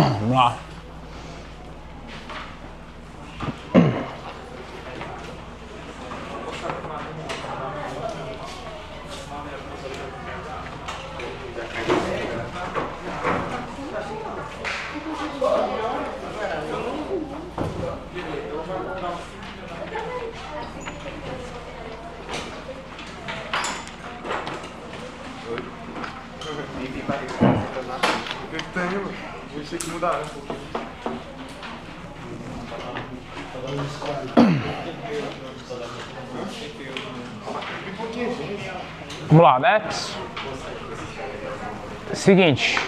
Vamos lá. O que tem, mano? Vou ter que mudar um pouquinho. Vamos lá, né? Seguinte,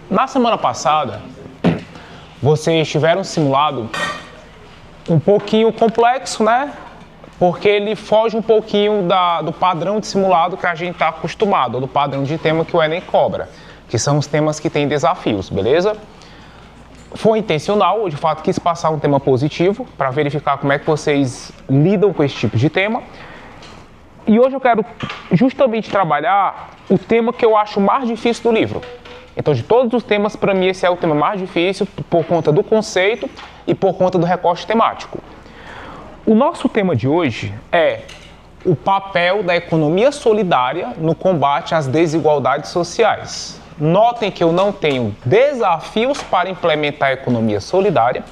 na semana passada, vocês tiveram um simulado um pouquinho complexo, né? Porque ele foge um pouquinho do padrão de simulado que a gente está acostumado, ou do padrão de tema que o Enem cobra, que são os temas que têm desafios, beleza? Foi intencional, eu de fato quis passar um tema positivo para verificar como é que vocês lidam com esse tipo de tema. E hoje eu quero justamente trabalhar o tema que eu acho mais difícil do livro. Então, de todos os temas, para mim esse é o tema mais difícil por conta do conceito e por conta do recorte temático. O nosso tema de hoje é o papel da economia solidária no combate às desigualdades sociais. Notem que eu não tenho desafios para implementar a economia solidária,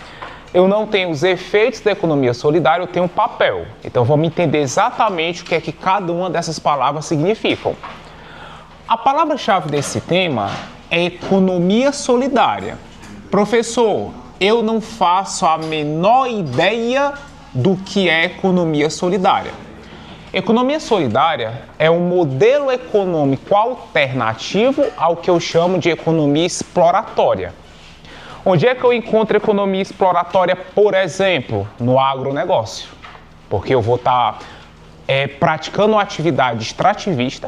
eu não tenho os efeitos da economia solidária, eu tenho um papel. Então vamos entender exatamente o que é que cada uma dessas palavras significam. A palavra-chave desse tema é economia solidária. Professor, eu não faço a menor ideia do que é economia solidária. Economia solidária é um modelo econômico alternativo ao que eu chamo de economia exploratória. Onde é que eu encontro economia exploratória, por exemplo? No agronegócio. Porque eu vou estar praticando uma atividade extrativista,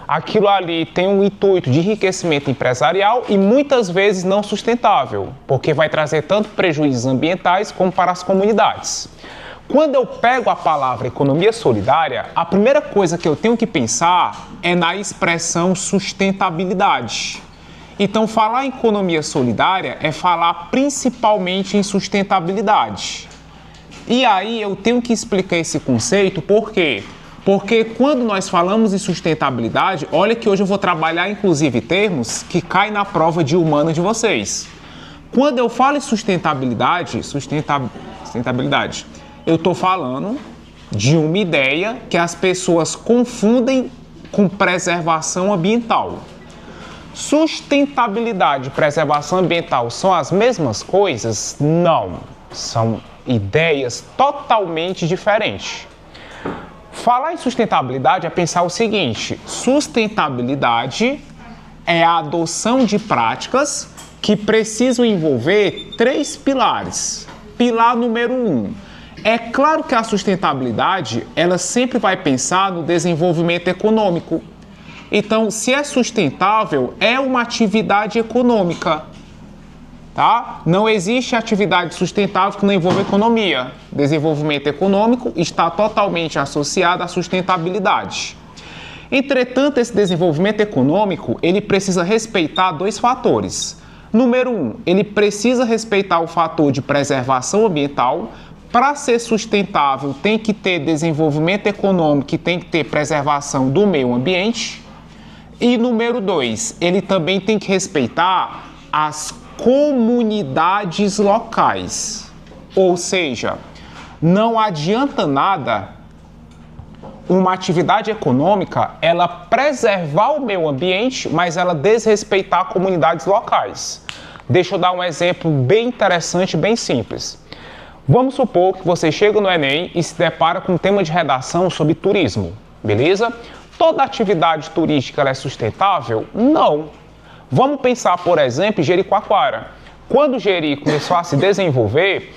aquilo ali tem um intuito de enriquecimento empresarial e muitas vezes não sustentável, porque vai trazer tanto prejuízos ambientais como para as comunidades. Quando eu pego a palavra economia solidária, a primeira coisa que eu tenho que pensar é na expressão sustentabilidade. Então, falar em economia solidária é falar principalmente em sustentabilidade. E aí eu tenho que explicar esse conceito, por quê? Porque quando nós falamos em sustentabilidade, olha que hoje eu vou trabalhar inclusive termos que caem na prova de humana de vocês. Quando eu falo em sustentabilidade, eu estou falando de uma ideia que as pessoas confundem com preservação ambiental. Sustentabilidade e preservação ambiental são as mesmas coisas? Não, são ideias totalmente diferentes. Falar em sustentabilidade é pensar o seguinte: sustentabilidade é a adoção de práticas que precisam envolver 3 pilares. Pilar número 1. É claro que a sustentabilidade, ela sempre vai pensar no desenvolvimento econômico. Então, se é sustentável, é uma atividade econômica, tá? Não existe atividade sustentável que não envolva economia. Desenvolvimento econômico está totalmente associado à sustentabilidade. Entretanto, esse desenvolvimento econômico, ele precisa respeitar 2 fatores. Número 1, ele precisa respeitar o fator de preservação ambiental. Para ser sustentável, tem que ter desenvolvimento econômico e tem que ter preservação do meio ambiente. E número 2, ele também tem que respeitar as comunidades locais. Ou seja, não adianta nada uma atividade econômica, ela preservar o meio ambiente, mas ela desrespeitar comunidades locais. Deixa eu dar um exemplo bem interessante, bem simples. Vamos supor que você chega no Enem e se depara com um tema de redação sobre turismo, beleza? Toda atividade turística ela é sustentável? Não. Vamos pensar, por exemplo, em Jericoacoara. Quando Jeri começou a se desenvolver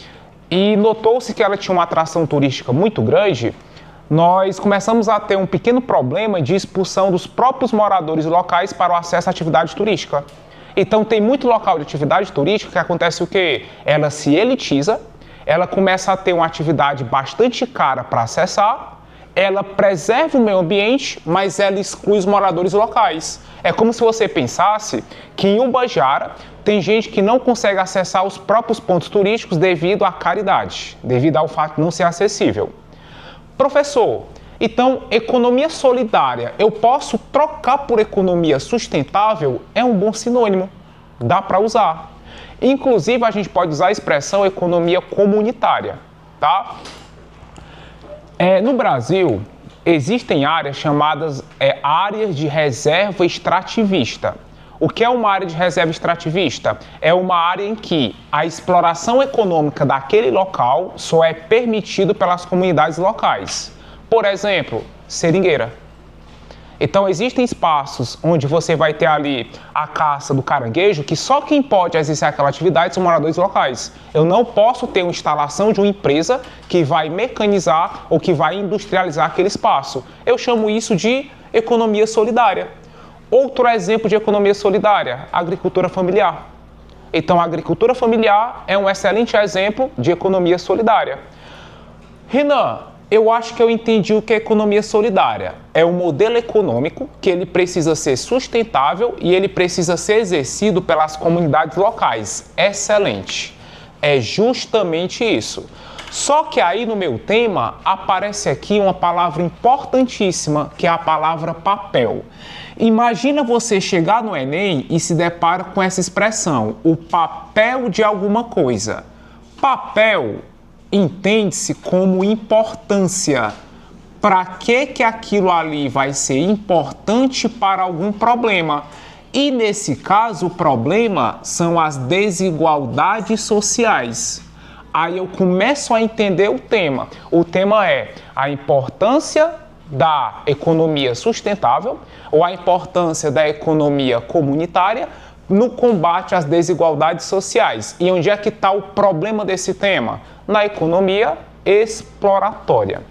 e notou-se que ela tinha uma atração turística muito grande, nós começamos a ter um pequeno problema de expulsão dos próprios moradores locais para o acesso à atividade turística. Então tem muito local de atividade turística que acontece o quê? Ela se elitiza, ela começa a ter uma atividade bastante cara para acessar, ela preserva o meio ambiente, mas ela exclui os moradores locais. É como se você pensasse que em Ubajara tem gente que não consegue acessar os próprios pontos turísticos devido à caridade, devido ao fato de não ser acessível. Professor, então economia solidária, eu posso trocar por economia sustentável? É um bom sinônimo, dá para usar. Inclusive a gente pode usar a expressão economia comunitária, tá? No Brasil, existem áreas chamadas áreas de reserva extrativista. O que é uma área de reserva extrativista? É uma área em que a exploração econômica daquele local só é permitido pelas comunidades locais. Por exemplo, seringueira. Então existem espaços onde você vai ter ali a caça do caranguejo, que só quem pode exercer aquela atividade são moradores locais. Eu não posso ter uma instalação de uma empresa que vai mecanizar ou que vai industrializar aquele espaço. Eu chamo isso de economia solidária. Outro exemplo de economia solidária, agricultura familiar. Então a agricultura familiar é um excelente exemplo de economia solidária. Renan, eu acho que eu entendi o que é economia solidária. É um modelo econômico que ele precisa ser sustentável e ele precisa ser exercido pelas comunidades locais. Excelente. É justamente isso. Só que aí no meu tema aparece aqui uma palavra importantíssima, que é a palavra papel. Imagina você chegar no Enem e se depara com essa expressão, o papel de alguma coisa. Papel entende-se como importância. Para que aquilo ali vai ser importante para algum problema? E nesse caso, o problema são as desigualdades sociais. Aí eu começo a entender o tema. O tema é a importância da economia sustentável ou a importância da economia comunitária no combate às desigualdades sociais. E onde é que está o problema desse tema? Na economia exploratória.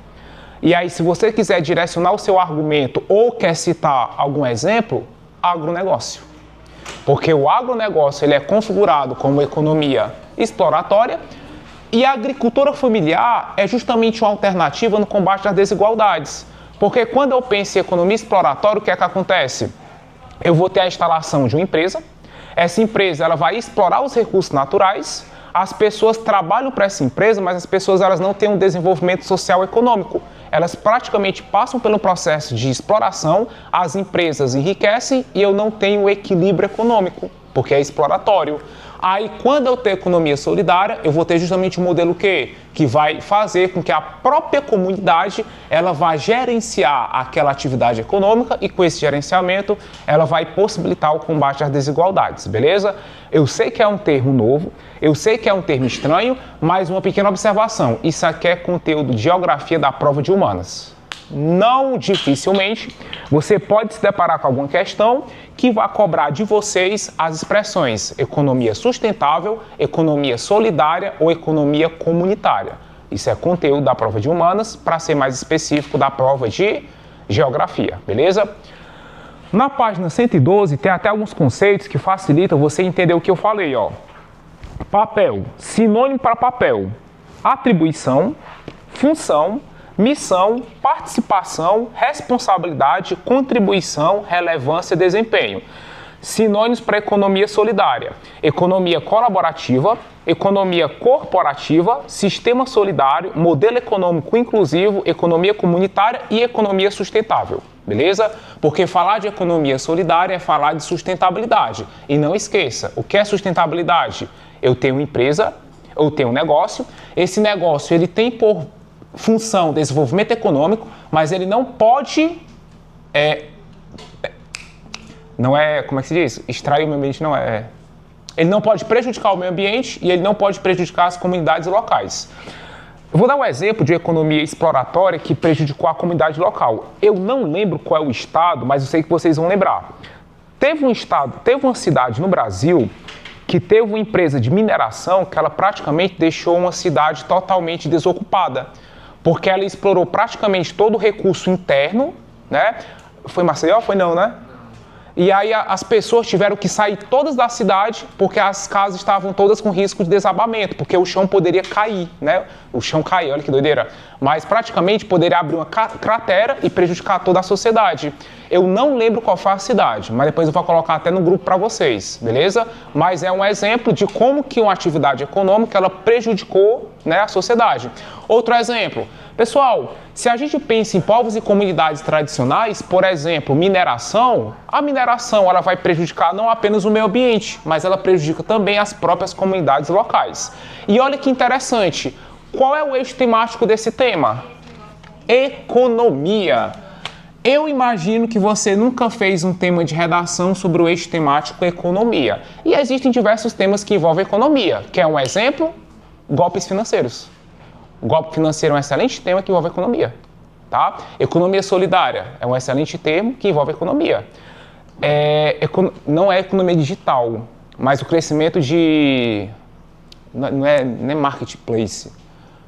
E aí, se você quiser direcionar o seu argumento ou quer citar algum exemplo, agronegócio. Porque o agronegócio ele é configurado como economia exploratória e a agricultura familiar é justamente uma alternativa no combate às desigualdades. Porque quando eu penso em economia exploratória, o que é que acontece? Eu vou ter a instalação de uma empresa, essa empresa ela vai explorar os recursos naturais, as pessoas trabalham para essa empresa, mas as pessoas elas não têm um desenvolvimento social e econômico. Elas praticamente passam pelo processo de exploração, as empresas enriquecem e eu não tenho equilíbrio econômico, porque é exploratório. Aí, quando eu ter economia solidária, eu vou ter justamente um modelo que vai fazer com que a própria comunidade ela vá gerenciar aquela atividade econômica e com esse gerenciamento ela vai possibilitar o combate às desigualdades, beleza? Eu sei que é um termo novo, eu sei que é um termo estranho, mas uma pequena observação, isso aqui é conteúdo de geografia da prova de humanas. Não dificilmente você pode se deparar com alguma questão que vai cobrar de vocês as expressões economia sustentável, economia solidária ou economia comunitária. Isso é conteúdo da prova de humanas, para ser mais específico da prova de geografia, beleza? Na página 112 tem até alguns conceitos que facilitam você entender o que eu falei, ó. Papel, sinônimo para papel, atribuição, função, missão, participação, responsabilidade, contribuição, relevância e desempenho. Sinônimos para economia solidária: economia colaborativa, economia corporativa, sistema solidário, modelo econômico inclusivo, economia comunitária e economia sustentável. Beleza? Porque falar de economia solidária é falar de sustentabilidade. E não esqueça, o que é sustentabilidade? Eu tenho uma empresa, eu tenho um negócio, esse negócio ele tem por função desenvolvimento econômico, mas ele não pode como é que se diz? Extrair o meio ambiente ele não pode prejudicar o meio ambiente e ele não pode prejudicar as comunidades locais. Eu vou dar um exemplo de economia exploratória que prejudicou a comunidade local. Eu não lembro qual é o estado, mas eu sei que vocês vão lembrar. Teve uma cidade no Brasil que teve uma empresa de mineração que ela praticamente deixou uma cidade totalmente desocupada, porque ela explorou praticamente todo o recurso interno, né? Foi Maceió? Foi não, né? E aí as pessoas tiveram que sair todas da cidade porque as casas estavam todas com risco de desabamento, porque o chão poderia cair, né? O chão caiu, olha que doideira. Mas praticamente poderia abrir uma cratera e prejudicar toda a sociedade. Eu não lembro qual foi a cidade, mas depois eu vou colocar até no grupo para vocês, beleza? Mas é um exemplo de como que uma atividade econômica ela prejudicou, né, a sociedade. Outro exemplo, pessoal, se a gente pensa em povos e comunidades tradicionais, por exemplo, mineração, a mineração ela vai prejudicar não apenas o meio ambiente, mas ela prejudica também as próprias comunidades locais. E olha que interessante, qual é o eixo temático desse tema? Economia. Eu imagino que você nunca fez um tema de redação sobre o eixo temático economia. E existem diversos temas que envolvem economia. Quer um exemplo? Golpes financeiros. O golpe financeiro é um excelente tema que envolve economia. Tá? Economia solidária é um excelente termo que envolve economia. Não é economia digital, mas o crescimento de... Não é marketplace.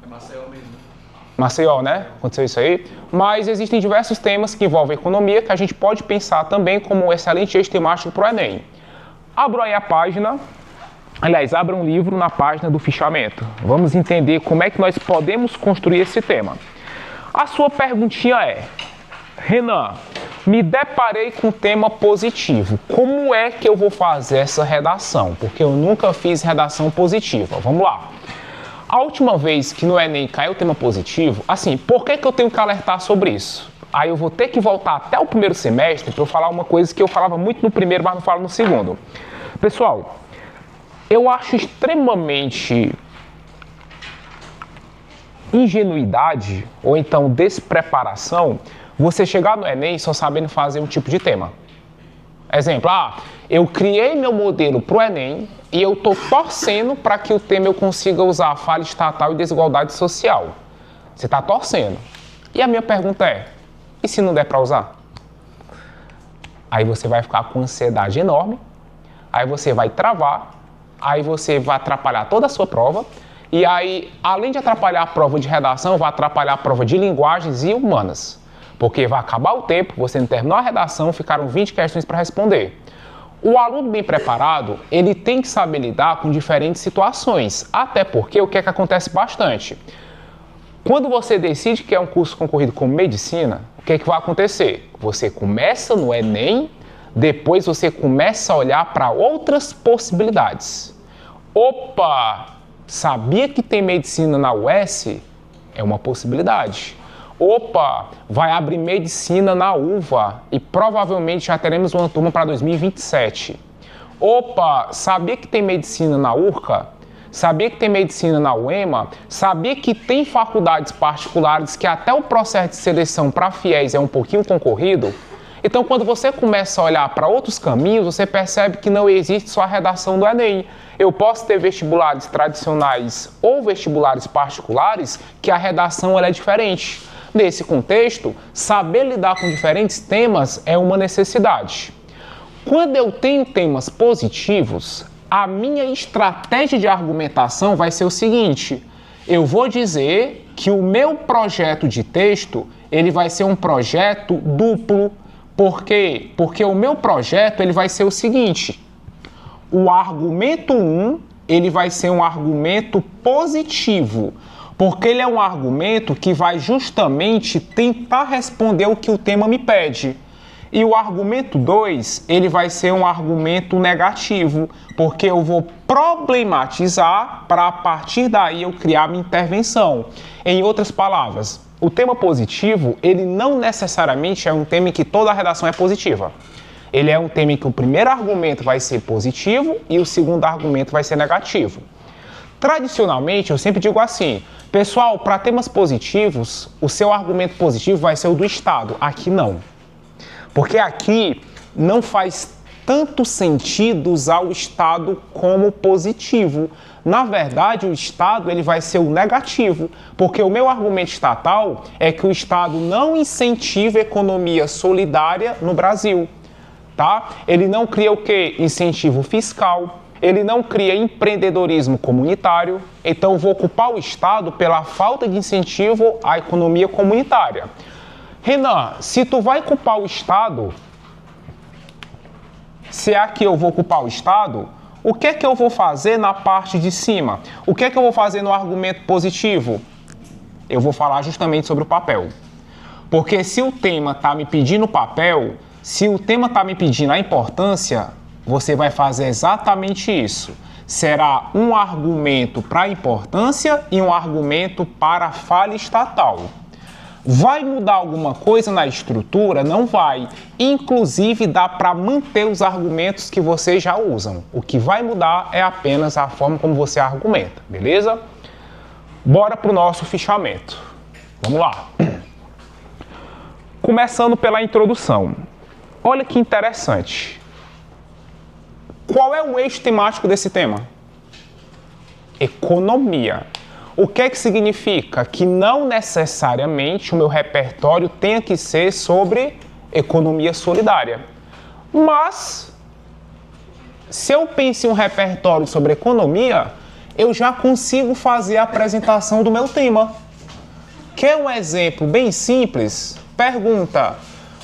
É Maceió mesmo. Maceió, né? Aconteceu isso aí. Mas existem diversos temas que envolvem economia que a gente pode pensar também como um excelente eixo temático para o Enem. Abram aí a página. Aliás, abra um livro na página do fichamento. Vamos entender como é que nós podemos construir esse tema. A sua perguntinha é: Renan, me deparei com um tema positivo. Como é que eu vou fazer essa redação? Porque eu nunca fiz redação positiva. Vamos lá. A última vez que no Enem caiu o tema positivo, assim, por que eu tenho que alertar sobre isso? Aí eu vou ter que voltar até o primeiro semestre para eu falar uma coisa que eu falava muito no primeiro, mas não falo no segundo. Pessoal, eu acho extremamente ingenuidade ou então despreparação você chegar no Enem só sabendo fazer um tipo de tema. Exemplo, eu criei meu modelo para o Enem e eu estou torcendo para que o tema eu consiga usar falha estatal e desigualdade social. Você está torcendo. E a minha pergunta é, e se não der para usar? Aí você vai ficar com ansiedade enorme, aí você vai travar, aí você vai atrapalhar toda a sua prova, e aí, além de atrapalhar a prova de redação, vai atrapalhar a prova de linguagens e humanas. Porque vai acabar o tempo, você não terminou a redação, ficaram 20 questões para responder. O aluno bem preparado, ele tem que saber lidar com diferentes situações, até porque o que é que acontece bastante? Quando você decide que é um curso concorrido como medicina, o que é que vai acontecer? Você começa no Enem, depois você começa a olhar para outras possibilidades. Opa, sabia que tem medicina na UES? É uma possibilidade. Opa, vai abrir medicina na UVA e provavelmente já teremos uma turma para 2027. Opa, sabia que tem medicina na URCA? Sabia que tem medicina na UEMA? Sabia que tem faculdades particulares que até o processo de seleção para fiéis é um pouquinho concorrido? Então, quando você começa a olhar para outros caminhos, você percebe que não existe só a redação do Enem. Eu posso ter vestibulares tradicionais ou vestibulares particulares que a redação ela é diferente. Nesse contexto, saber lidar com diferentes temas é uma necessidade. Quando eu tenho temas positivos, a minha estratégia de argumentação vai ser o seguinte: eu vou dizer que o meu projeto de texto ele vai ser um projeto duplo. Por quê? Porque o meu projeto ele vai ser o seguinte: o argumento 1 ele vai ser um argumento positivo, porque ele é um argumento que vai justamente tentar responder o que o tema me pede. E o argumento 2, ele vai ser um argumento negativo, porque eu vou problematizar para a partir daí eu criar minha intervenção. Em outras palavras, o tema positivo, ele não necessariamente é um tema em que toda a redação é positiva. Ele é um tema em que o primeiro argumento vai ser positivo e o segundo argumento vai ser negativo. Tradicionalmente, eu sempre digo assim, pessoal, para temas positivos, o seu argumento positivo vai ser o do Estado. Aqui não. Porque aqui não faz tanto sentido usar o Estado como positivo. Na verdade, o Estado ele vai ser o negativo, porque o meu argumento estatal é que o Estado não incentiva a economia solidária no Brasil. Tá? Ele não cria o quê? Incentivo fiscal. Ele não cria empreendedorismo comunitário, então vou culpar o Estado pela falta de incentivo à economia comunitária. Renan, se tu vai culpar o Estado, Se aqui eu vou ocupar o Estado, o que é que eu vou fazer na parte de cima? O que é que eu vou fazer no argumento positivo? Eu vou falar justamente sobre o papel. Porque se o tema está me pedindo papel, se o tema está me pedindo a importância, você vai fazer exatamente isso. Será um argumento para a importância e um argumento para a falha estatal. Vai mudar alguma coisa na estrutura? Não vai. Inclusive, dá para manter os argumentos que vocês já usam. O que vai mudar é apenas a forma como você argumenta, beleza? Bora para o nosso fichamento. Vamos lá. Começando pela introdução. Olha que interessante. Qual é o eixo temático desse tema? Economia. O que é que significa? Que não necessariamente o meu repertório tenha que ser sobre economia solidária. Mas, se eu penso em um repertório sobre economia, eu já consigo fazer a apresentação do meu tema. Quer um exemplo bem simples? Pergunta: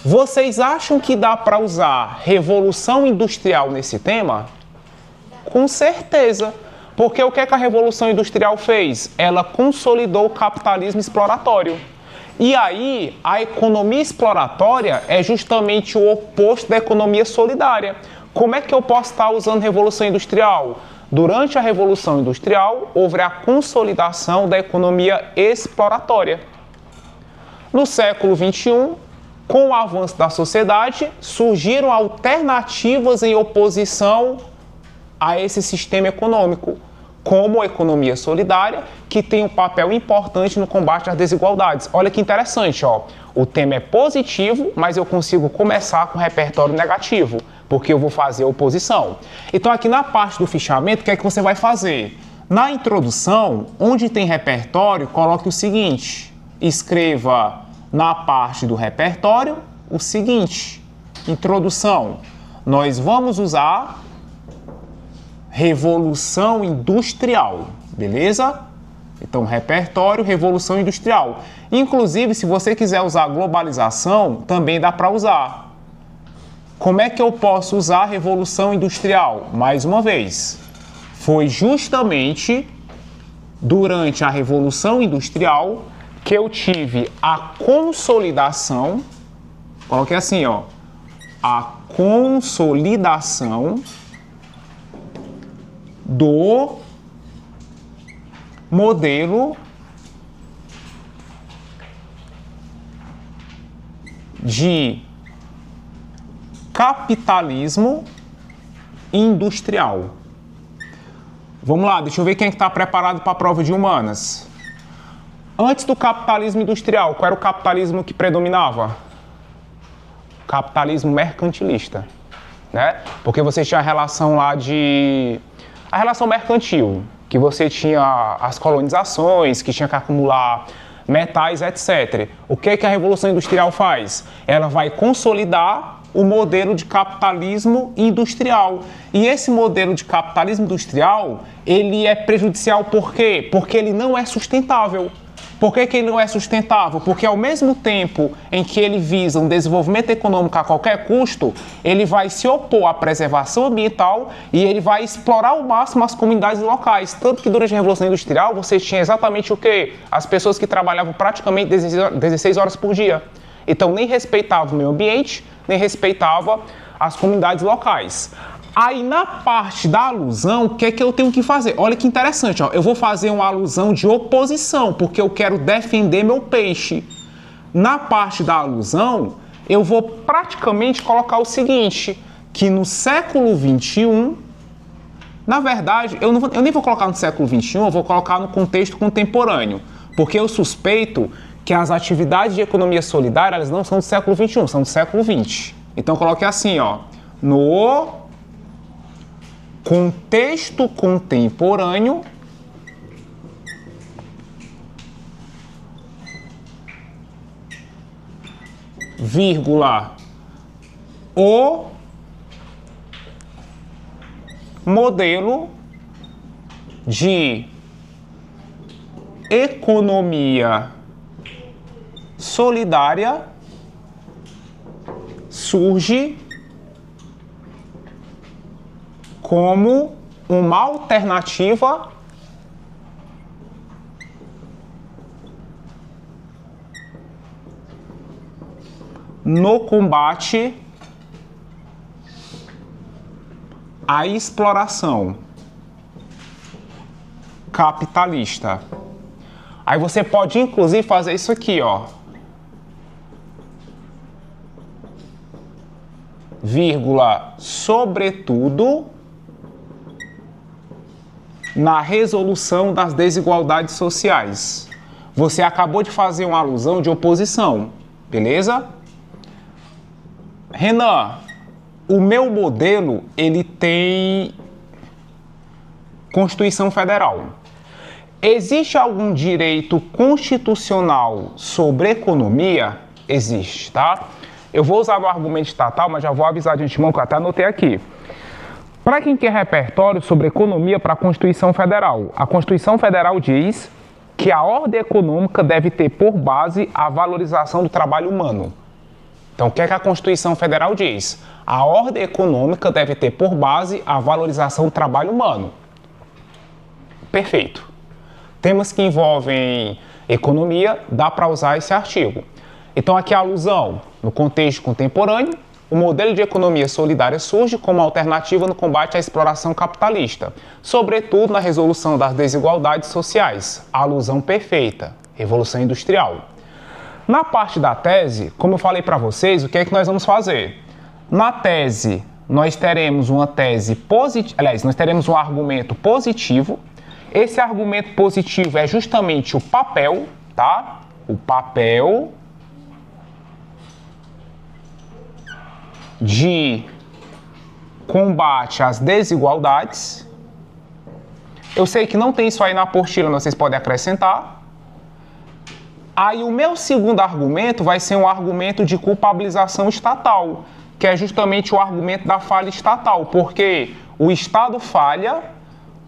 vocês acham que dá para usar revolução industrial nesse tema? Com certeza. Porque o que é que a Revolução Industrial fez? Ela consolidou o capitalismo exploratório. E aí, a economia exploratória é justamente o oposto da economia solidária. Como é que eu posso estar usando Revolução Industrial? Durante a Revolução Industrial, houve a consolidação da economia exploratória. No século XXI, com o avanço da sociedade, surgiram alternativas em oposição a esse sistema econômico, como a economia solidária, que tem um papel importante no combate às desigualdades. Olha que interessante, ó. O tema é positivo, mas eu consigo começar com repertório negativo, porque eu vou fazer oposição. Então, aqui na parte do fichamento, o que é que você vai fazer? Na introdução, onde tem repertório, coloque o seguinte: escreva na parte do repertório o seguinte: introdução. Nós vamos usar Revolução Industrial, beleza? Então, repertório, Revolução Industrial. Inclusive, se você quiser usar globalização, também dá para usar. Como é que eu posso usar Revolução Industrial? Mais uma vez, foi justamente durante a Revolução Industrial que eu tive a consolidação, coloquei assim, ó, a consolidação do modelo de capitalismo industrial. Vamos lá, deixa eu ver quem está preparado para a prova de humanas. Antes do capitalismo industrial, qual era o capitalismo que predominava? Capitalismo mercantilista, né? Porque você tinha a relação lá a relação mercantil, que você tinha as colonizações, que tinha que acumular metais, etc. O que é que a Revolução Industrial faz? Ela vai consolidar o modelo de capitalismo industrial. E esse modelo de capitalismo industrial, ele é prejudicial por quê? Porque ele não é sustentável. Por que que ele não é sustentável? Porque ao mesmo tempo em que ele visa um desenvolvimento econômico a qualquer custo, ele vai se opor à preservação ambiental e ele vai explorar ao máximo as comunidades locais. Tanto que durante a Revolução Industrial você tinha exatamente o quê? As pessoas que trabalhavam praticamente 16 horas por dia. Então nem respeitava o meio ambiente, nem respeitava as comunidades locais. Aí, na parte da alusão, o que é que eu tenho que fazer? Olha que interessante, ó. Eu vou fazer uma alusão de oposição, porque eu quero defender meu peixe. Na parte da alusão, eu vou praticamente colocar o seguinte, que no século XXI, na verdade, eu nem vou colocar no século XXI, eu vou colocar no contexto contemporâneo, porque eu suspeito que as atividades de economia solidária, elas não são do século XXI, são do século XX. Então, coloque assim, ó, no contexto contemporâneo, vírgula, o modelo de economia solidária surge como uma alternativa no combate à exploração capitalista. Aí você pode inclusive fazer isso aqui, ó. Vírgula, sobretudo na resolução das desigualdades sociais. Você acabou de fazer uma alusão de oposição, beleza? Renan, o meu modelo, ele tem Constituição Federal. Existe algum direito constitucional sobre economia? Existe, tá? Eu vou usar no argumento estatal, mas já vou avisar de antemão que eu até anotei aqui. Para quem quer repertório sobre economia para a Constituição Federal, a Constituição Federal diz que a ordem econômica deve ter por base a valorização do trabalho humano. Então, o que é que a Constituição Federal diz? A ordem econômica deve ter por base a valorização do trabalho humano. Perfeito. Temas que envolvem economia, dá para usar esse artigo. Então, aqui a alusão, no contexto contemporâneo, o modelo de economia solidária surge como alternativa no combate à exploração capitalista, sobretudo na resolução das desigualdades sociais. A alusão perfeita, Revolução Industrial. Na parte da tese, como eu falei para vocês, o que é que nós vamos fazer? Na tese, nós teremos uma tese positiva, aliás, nós teremos um argumento positivo. Esse argumento positivo é justamente o papel, tá? O papel de combate às desigualdades. Eu sei que não tem isso aí na apostila, mas vocês podem acrescentar. Aí o meu segundo argumento vai ser um argumento de culpabilização estatal, que é justamente o argumento da falha estatal, porque o Estado falha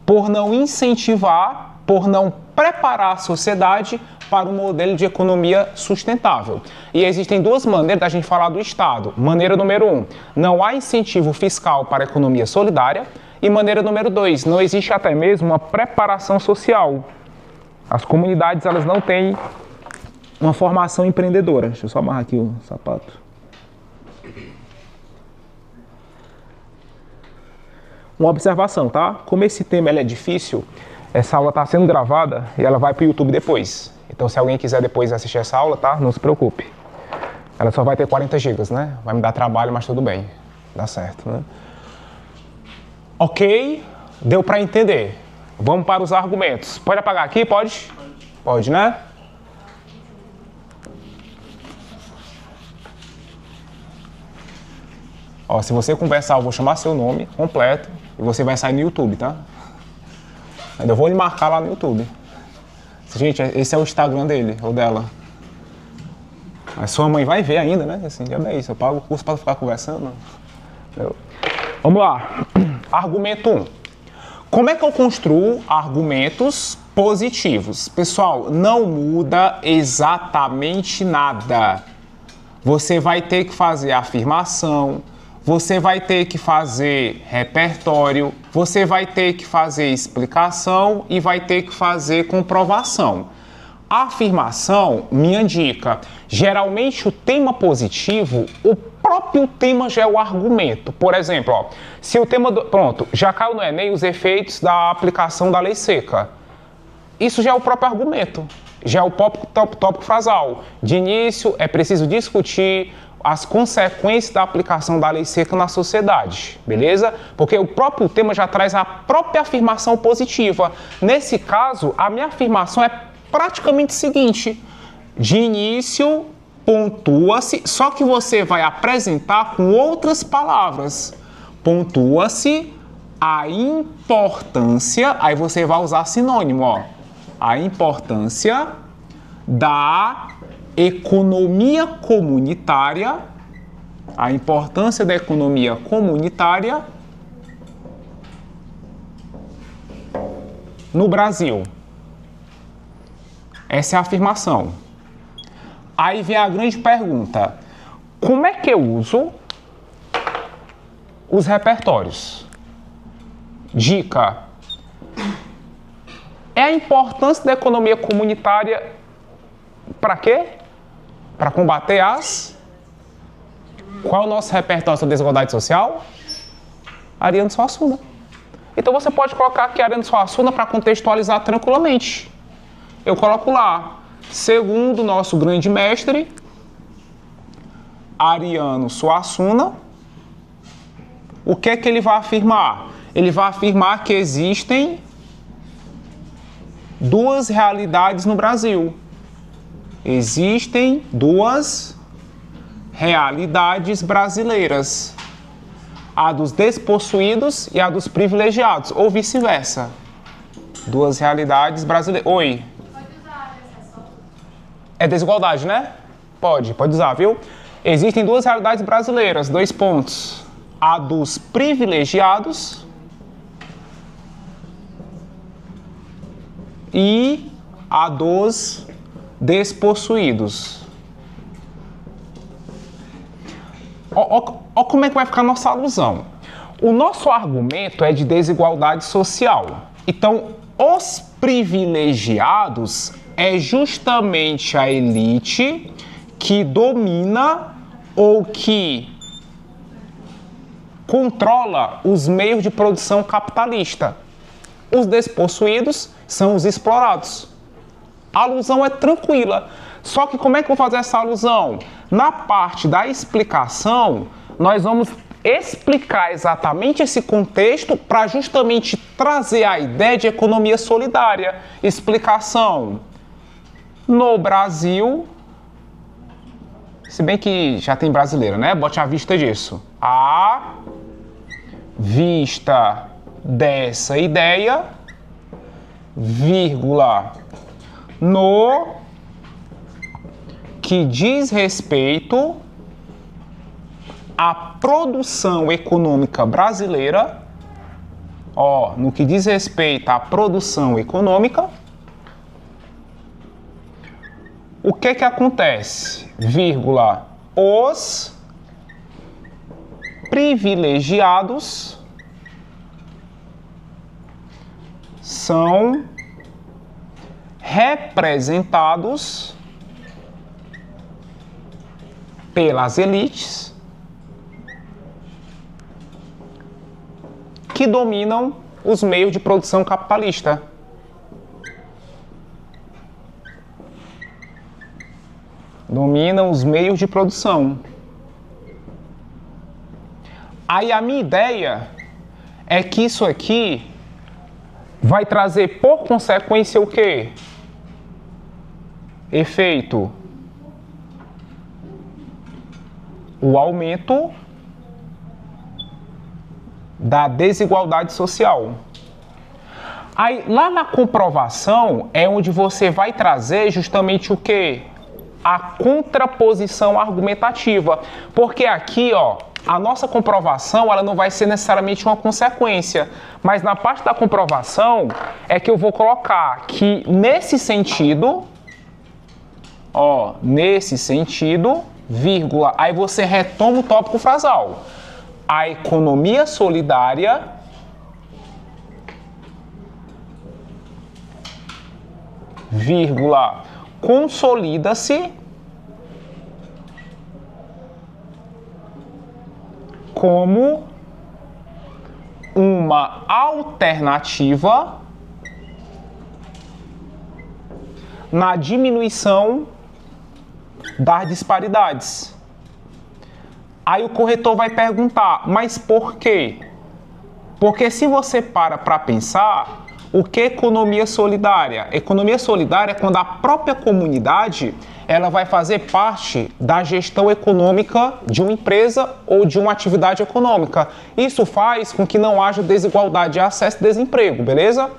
por não incentivar, por não preparar a sociedade para um modelo de economia sustentável. E existem duas maneiras da gente falar do Estado. Maneira número 1, não há incentivo fiscal para a economia solidária. E maneira número 2, não existe até mesmo uma preparação social. As comunidades, elas não têm uma formação empreendedora. Deixa eu só amarrar aqui o sapato. Uma observação, tá? Como esse tema é difícil, essa aula está sendo gravada e ela vai para o YouTube depois. Então, se alguém quiser depois assistir essa aula, tá? Não se preocupe. Ela só vai ter 40 GB, né? Vai me dar trabalho, mas tudo bem. Dá certo, né? Ok? Deu para entender. Vamos para os argumentos. Pode apagar aqui? Pode? Pode, né? Ó, se você conversar, eu vou chamar seu nome completo e você vai sair no YouTube, tá? Ainda vou lhe marcar lá no YouTube. Gente, esse é o Instagram dele, ou dela. Mas sua mãe vai ver ainda, né? Assim, já é isso, eu pago o curso para ficar conversando. Vamos lá. Argumento 1. Como é que eu construo argumentos positivos? Pessoal, não muda exatamente nada. Você vai ter que fazer afirmação, você vai ter que fazer repertório, você vai ter que fazer explicação e vai ter que fazer comprovação. A afirmação, minha dica, geralmente o tema positivo, o próprio tema já é o argumento. Por exemplo, ó, se o tema pronto, já caiu no Enem os efeitos da aplicação da lei seca. Isso já é o próprio argumento, já é o tópico frasal. De início, é preciso discutir as consequências da aplicação da lei seca na sociedade, beleza? Porque o próprio tema já traz a própria afirmação positiva. Nesse caso, a minha afirmação é praticamente o seguinte: de início, pontua-se, só que você vai apresentar com outras palavras. Pontua-se a importância, aí você vai usar sinônimo, ó. A importância da economia comunitária, a importância da economia comunitária no Brasil. Essa é a afirmação. Aí vem a grande pergunta: como é que eu uso os repertórios? Dica. É a importância da economia comunitária para quê? Para combater as... Qual é o nosso repertório sobre desigualdade social? Ariano Suassuna. Então você pode colocar aqui Ariano Suassuna para contextualizar tranquilamente. Eu coloco lá, segundo nosso grande mestre, Ariano Suassuna, o que é que ele vai afirmar? Ele vai afirmar que existem duas realidades no Brasil. Existem duas realidades brasileiras. A dos despossuídos e a dos privilegiados, ou vice-versa. Duas realidades brasileiras. Oi. Pode usar essa só. É desigualdade, né? Pode usar, viu? Existem duas realidades brasileiras, 2 pontos. A dos privilegiados e a dos despossuídos. Ó como é que vai ficar a nossa alusão. O nosso argumento é de desigualdade social. Então, os privilegiados é justamente a elite que domina ou que controla os meios de produção capitalista. Os despossuídos são os explorados. A alusão é tranquila. Só que como é que eu vou fazer essa alusão? Na parte da explicação, nós vamos explicar exatamente esse contexto para justamente trazer a ideia de economia solidária. Explicação. No Brasil, se bem que já tem brasileiro, né? Bote a vista disso. A vista dessa ideia, vírgula, no que diz respeito à produção econômica brasileira, no que diz respeito à produção econômica, o que acontece? Vírgula, os privilegiados são representados pelas elites que dominam os meios de produção capitalista. Dominam os meios de produção. Aí a minha ideia é que isso aqui vai trazer por consequência o quê? Efeito. O aumento da desigualdade social. Aí, lá na comprovação, é onde você vai trazer justamente o quê? A contraposição argumentativa. Porque aqui, a nossa comprovação, ela não vai ser necessariamente uma consequência. Mas na parte da comprovação, é que eu vou colocar que nesse sentido, nesse sentido, vírgula, aí você retoma o tópico frasal. A economia solidária vírgula, consolida-se como uma alternativa na diminuição das disparidades. Aí o corretor vai perguntar, mas por quê? Porque se você para pensar, o que é economia solidária? Economia solidária é quando a própria comunidade ela vai fazer parte da gestão econômica de uma empresa ou de uma atividade econômica. Isso faz com que não haja desigualdade de acesso e desemprego, beleza?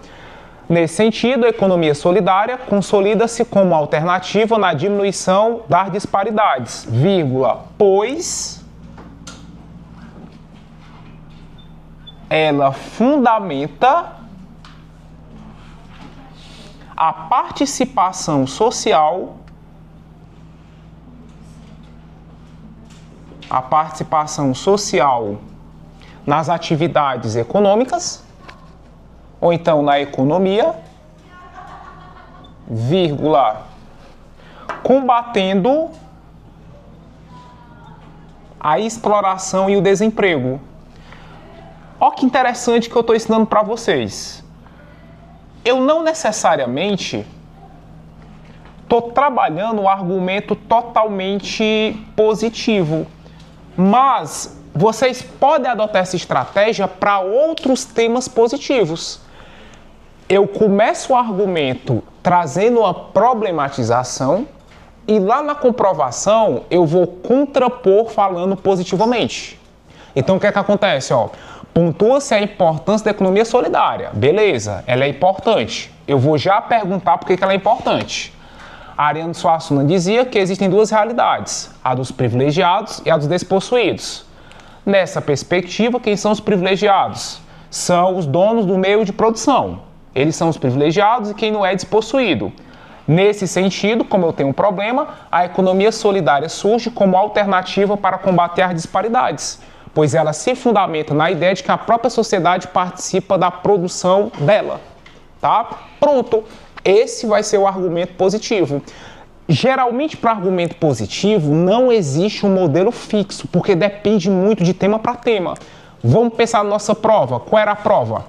Nesse sentido, a economia solidária consolida-se como alternativa na diminuição das disparidades, vírgula, pois ela fundamenta a participação social, nas atividades econômicas ou então na economia, vírgula, combatendo a exploração e o desemprego. Olha que interessante que eu estou ensinando para vocês. Eu não necessariamente estou trabalhando um argumento totalmente positivo, mas vocês podem adotar essa estratégia para outros temas positivos. Eu começo o argumento trazendo uma problematização e lá na comprovação eu vou contrapor falando positivamente. Então o que é que acontece? Pontua-se a importância da economia solidária. Beleza, ela é importante. Eu vou já perguntar por que ela é importante. Ariano Suassuna dizia que existem duas realidades, a dos privilegiados e a dos despossuídos. Nessa perspectiva, quem são os privilegiados? São os donos do meio de produção. Eles são os privilegiados e quem não é despossuído. Nesse sentido, como eu tenho um problema, a economia solidária surge como alternativa para combater as disparidades, pois ela se fundamenta na ideia de que a própria sociedade participa da produção dela. Tá? Pronto. Esse vai ser o argumento positivo. Geralmente, para argumento positivo, não existe um modelo fixo, porque depende muito de tema para tema. Vamos pensar na nossa prova. Qual era a prova?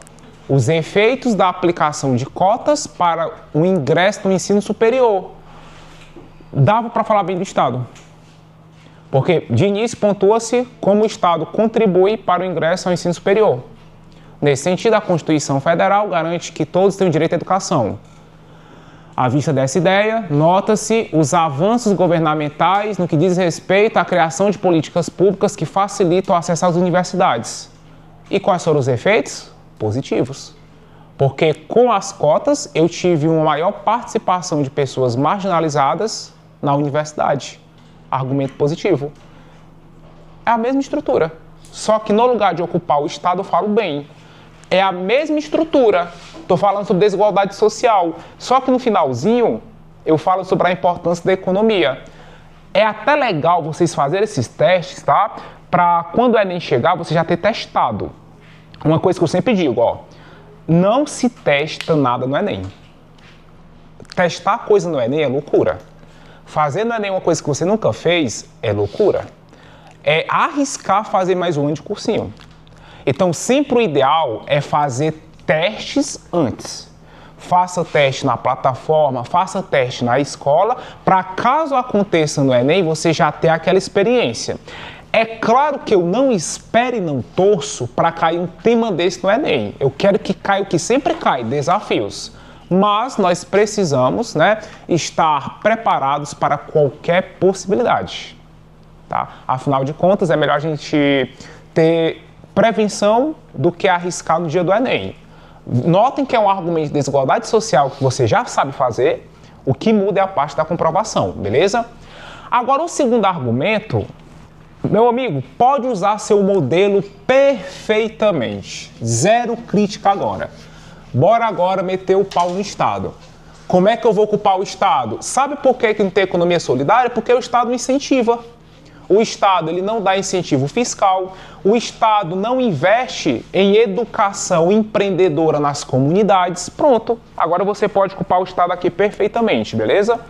Os efeitos da aplicação de cotas para o ingresso no ensino superior. Dava para falar bem do Estado. Porque, de início, pontua-se como o Estado contribui para o ingresso ao ensino superior. Nesse sentido, a Constituição Federal garante que todos têm o direito à educação. À vista dessa ideia, nota-se os avanços governamentais no que diz respeito à criação de políticas públicas que facilitam o acesso às universidades. E quais foram os efeitos? Positivos. Porque com as cotas eu tive uma maior participação de pessoas marginalizadas na universidade. Argumento positivo. É a mesma estrutura. Só que no lugar de ocupar o Estado eu falo bem. É a mesma estrutura. Estou falando sobre desigualdade social. Só que no finalzinho, eu falo sobre a importância da economia. É até legal vocês fazerem esses testes, tá? Para quando o Enem chegar, você já ter testado. Uma coisa que eu sempre digo, não se testa nada no Enem. Testar coisa no Enem é loucura. Fazer no Enem uma coisa que você nunca fez é loucura. É arriscar fazer mais um ano de cursinho. Então, sempre o ideal é fazer testes antes. Faça teste na plataforma, faça teste na escola, para caso aconteça no Enem, você já ter aquela experiência. É claro que eu não espero e não torço para cair um tema desse no Enem. Eu quero que caia o que sempre cai, desafios. Mas nós precisamos, estar preparados para qualquer possibilidade. Tá? Afinal de contas, é melhor a gente ter prevenção do que arriscar no dia do Enem. Notem que é um argumento de desigualdade social que você já sabe fazer, o que muda é a parte da comprovação, beleza? Agora, o segundo argumento, meu amigo, pode usar seu modelo perfeitamente. Zero crítica agora. Bora agora meter o pau no Estado. Como é que eu vou ocupar o Estado? Sabe por que não tem economia solidária? Porque o Estado não incentiva. O Estado ele não dá incentivo fiscal, o Estado não investe em educação empreendedora nas comunidades. Pronto, agora você pode ocupar o Estado aqui perfeitamente, beleza?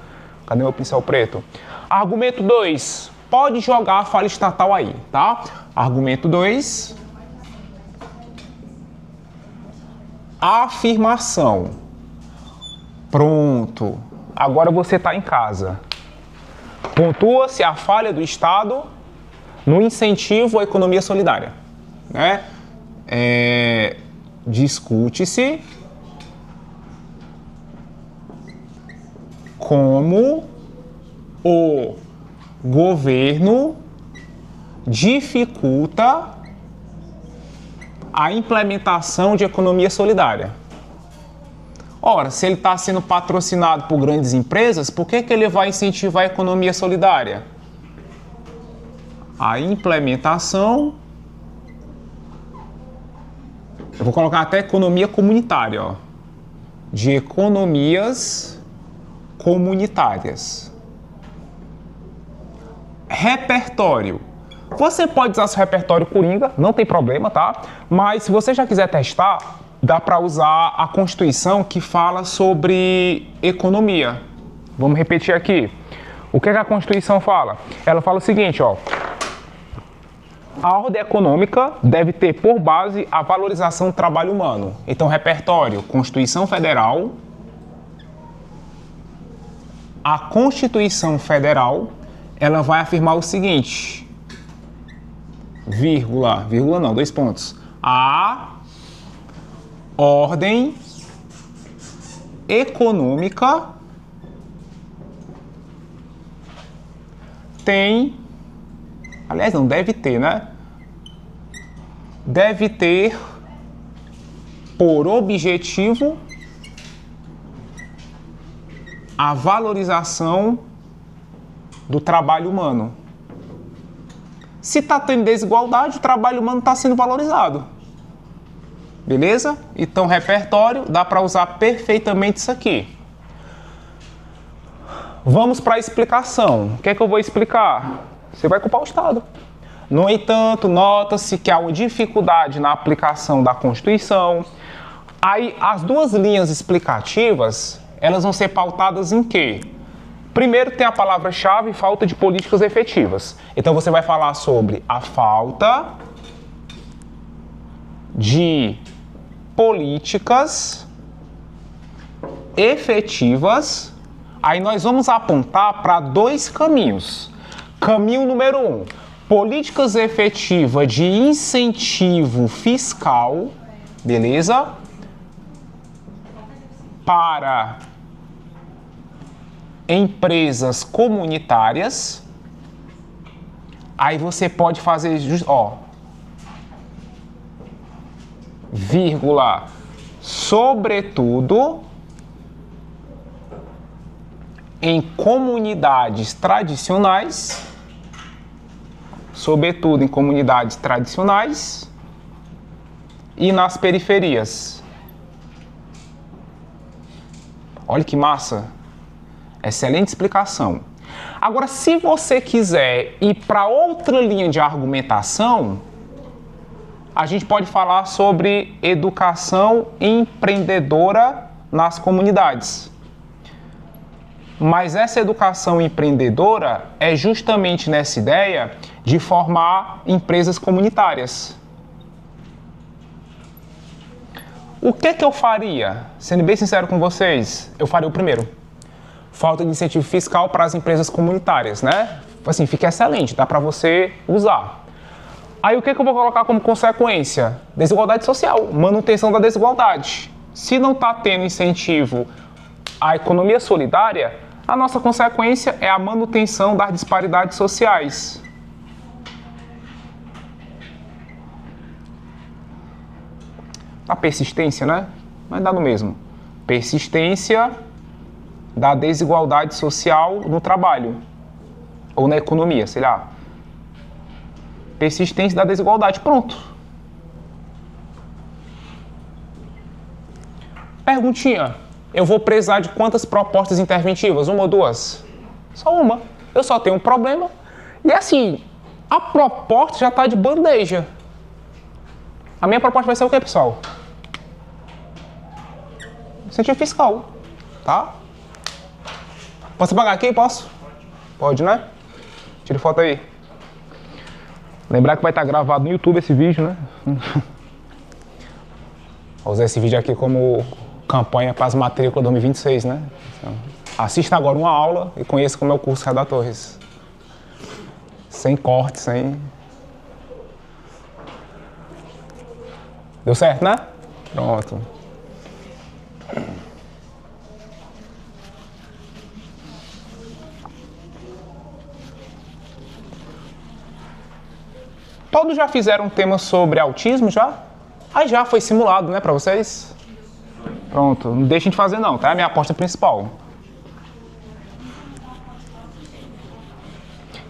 Cadê meu pincel preto? Argumento 2, pode jogar a falha estatal aí, tá? Argumento 2, afirmação. Pronto, agora você está em casa. Pontua-se a falha do Estado no incentivo à economia solidária. Discute-se como o governo dificulta a implementação de economia solidária. Ora, se ele está sendo patrocinado por grandes empresas, por que ele vai incentivar a economia solidária? A implementação... Eu vou colocar até economia comunitária, de economias comunitárias. Repertório. Você pode usar seu repertório coringa, não tem problema, tá? Mas se você já quiser testar, dá para usar a Constituição que fala sobre economia. Vamos repetir aqui. O que a Constituição fala? Ela fala o seguinte, ó. A ordem econômica deve ter por base a valorização do trabalho humano. Então, repertório, Constituição Federal. A Constituição Federal, ela vai afirmar o seguinte, vírgula não, 2 pontos. A ordem econômica tem, aliás, não deve ter, né? Deve ter por objetivo a valorização do trabalho humano. Se está tendo desigualdade, o trabalho humano está sendo valorizado. Beleza? Então, repertório, dá para usar perfeitamente isso aqui. Vamos para a explicação. O que é que eu vou explicar? Você vai culpar o Estado. No entanto, nota-se que há uma dificuldade na aplicação da Constituição. Aí, as duas linhas explicativas, elas vão ser pautadas em quê? Primeiro tem a palavra-chave, falta de políticas efetivas. Então, você vai falar sobre a falta de políticas efetivas. Aí nós vamos apontar para 2 caminhos. Caminho número 1, políticas efetivas de incentivo fiscal, beleza? Para empresas comunitárias. Aí você pode fazer, ó, vírgula, sobretudo em comunidades tradicionais, sobretudo em comunidades tradicionais e nas periferias. Olha que massa! Excelente explicação. Agora, se você quiser ir para outra linha de argumentação, a gente pode falar sobre educação empreendedora nas comunidades. Mas essa educação empreendedora é justamente nessa ideia de formar empresas comunitárias. O que eu faria? Sendo bem sincero com vocês, eu faria o primeiro. Falta de incentivo fiscal para as empresas comunitárias, né? Assim, fica excelente, dá para você usar. Aí o que eu vou colocar como consequência? Desigualdade social, manutenção da desigualdade. Se não está tendo incentivo à economia solidária, a nossa consequência é a manutenção das disparidades sociais. A persistência, né? Mas dá no mesmo. Persistência da desigualdade social no trabalho. Ou na economia, sei lá. Persistência da desigualdade. Pronto. Perguntinha. Eu vou precisar de quantas propostas interventivas? 1 ou 2? Só uma. Eu só tenho um problema. E assim, a proposta já está de bandeja. A minha proposta vai ser o quê, pessoal? Incentivo fiscal. Tá? Posso pagar aqui? Posso? Pode, né? Tire foto aí. Lembrar que vai estar gravado no YouTube esse vídeo, né? Vou usar esse vídeo aqui como campanha para as matrículas 2026, né? Então, assista agora uma aula e conheça como é o curso Redator Torres. Sem corte, sem... Deu certo, né? Pronto. Todos já fizeram um tema sobre autismo, já? Aí já foi simulado, né, pra vocês? Pronto, não deixem de fazer não, tá? É a minha aposta principal.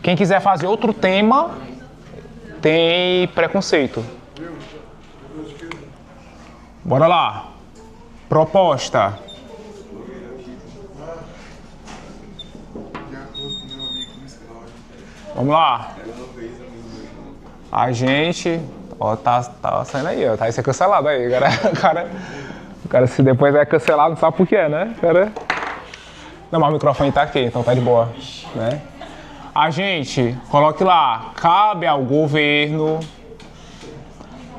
Quem quiser fazer outro tema, tem preconceito. Bora lá. Proposta. Vamos lá. A gente... Ó, tá saindo aí, ó. Tá isso é cancelado aí, o cara se depois é cancelado, não sabe por quê, né? Não, mas o microfone tá aqui, então tá de boa, né? A gente, coloque lá, cabe ao governo.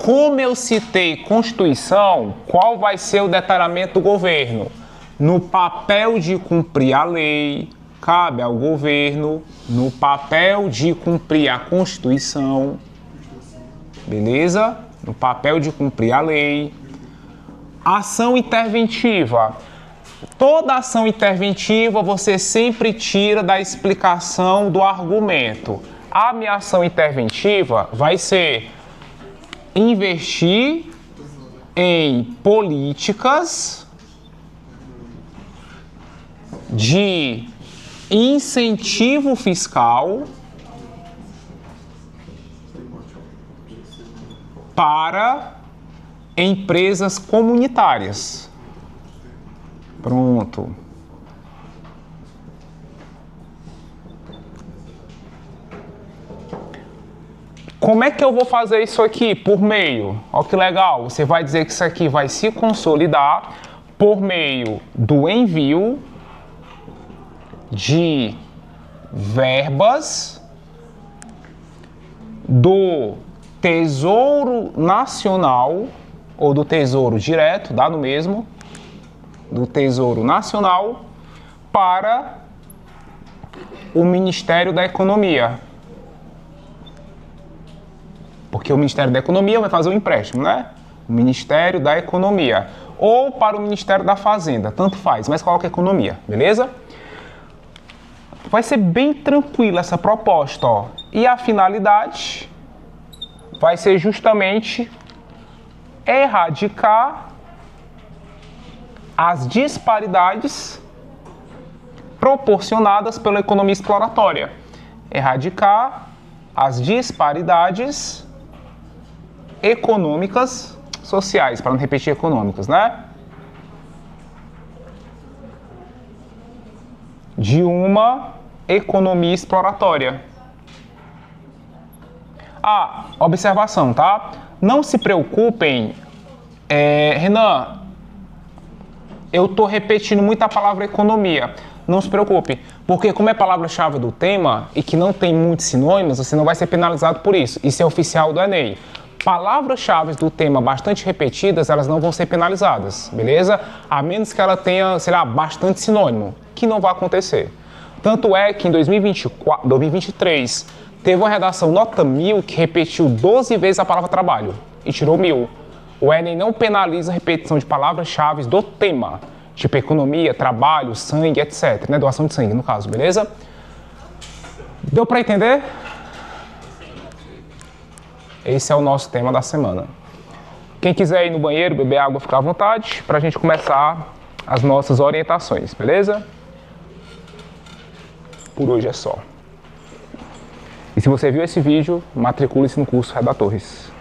Como eu citei Constituição, qual vai ser o detalhamento do governo? No papel de cumprir a lei, cabe ao governo, no papel de cumprir a Constituição, beleza? No papel de cumprir a lei. Ação interventiva. Toda ação interventiva você sempre tira da explicação do argumento. A minha ação interventiva vai ser investir em políticas de incentivo fiscal para empresas comunitárias. Pronto. Como é que eu vou fazer isso aqui? Por meio, ó que legal, você vai dizer que isso aqui vai se consolidar por meio do envio de verbas do Tesouro Nacional ou do Tesouro Direto, dá no mesmo, do Tesouro Nacional para o Ministério da Economia. Porque o Ministério da Economia vai fazer o empréstimo, né? O Ministério da Economia. Ou para o Ministério da Fazenda, tanto faz, mas coloca Economia, beleza? Vai ser bem tranquila essa proposta, ó. E a finalidade vai ser justamente erradicar as disparidades proporcionadas pela economia exploratória. Erradicar as disparidades econômicas, sociais, para não repetir econômicas, né? De uma economia exploratória. Ah, observação, tá? Não se preocupem, Renan, eu tô repetindo muito a palavra economia. Não se preocupe, porque como é palavra-chave do tema e que não tem muitos sinônimos, você não vai ser penalizado por isso. Isso é oficial do Enem. Palavras-chave do tema bastante repetidas, elas não vão ser penalizadas, beleza? A menos que ela tenha, sei lá, bastante sinônimo, que não vai acontecer. Tanto é que em 2023, teve uma redação nota 1000 que repetiu 12 vezes a palavra trabalho e tirou 1000. O Enem não penaliza a repetição de palavras-chave do tema, tipo economia, trabalho, sangue, etc. Né? Doação de sangue, no caso, beleza? Deu para entender? Esse é o nosso tema da semana. Quem quiser ir no banheiro, beber água, fica à vontade, para a gente começar as nossas orientações, beleza? Por hoje é só. E se você viu esse vídeo, matricule-se no curso Redatores.